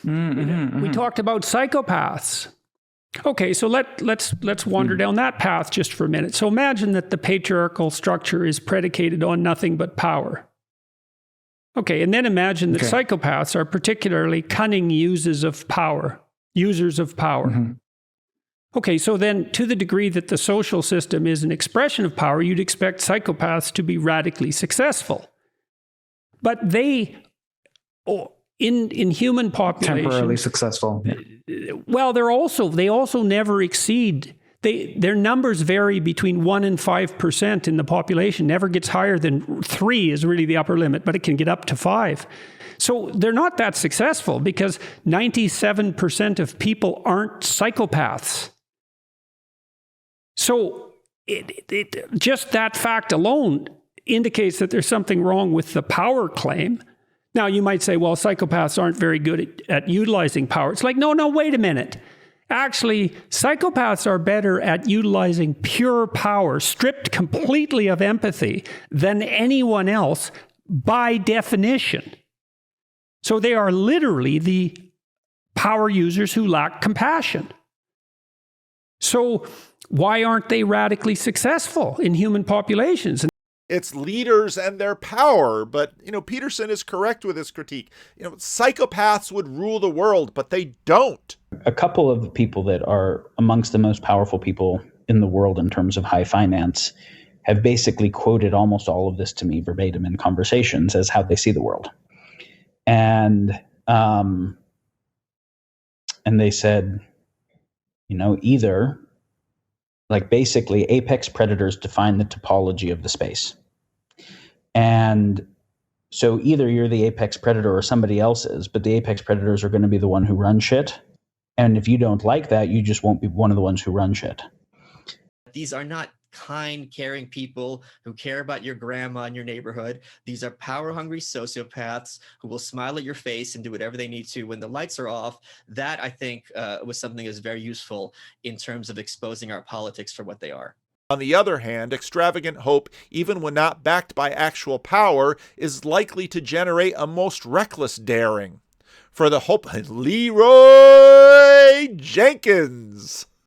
We talked about psychopaths. Okay, so let's wander down that path just for a minute. So imagine that the patriarchal structure is predicated on nothing but power. Okay, and then imagine that psychopaths are particularly cunning users of power. Okay, so then to the degree that the social system is an expression of power, you'd expect psychopaths to be radically successful. But they, in human populations, temporarily successful. Well, they also never exceed. Their numbers vary between 1% and 5% in the population. Never gets higher than 3 is really the upper limit, but it can get up to 5. So they're not that successful because 97% of people aren't psychopaths. So just that fact alone indicates that there's something wrong with the power claim. Now, you might say, well, psychopaths aren't very good at utilizing power. It's like, no, wait a minute. Actually, psychopaths are better at utilizing pure power, stripped completely of empathy, than anyone else by definition. So they are literally the power users who lack compassion. So why aren't they radically successful in human populations? It's leaders and their power, but, Peterson is correct with his critique. Psychopaths would rule the world, but they don't. A couple of the people that are amongst the most powerful people in the world in terms of high finance have basically quoted almost all of this to me verbatim in conversations as how they see the world. And they said, either, like basically apex predators define the topology of the space. And so either you're the apex predator or somebody else is, but the apex predators are going to be the one who run shit. And if you don't like that, you just won't be one of the ones who run shit. These are not kind, caring people who care about your grandma in your neighborhood. These are power-hungry sociopaths who will smile at your face and do whatever they need to when the lights are off. That, I think, was something that's very useful in terms of exposing our politics for what they are. On the other hand, extravagant hope, even when not backed by actual power, is likely to generate a most reckless daring. For the hope, Leroy Jenkins.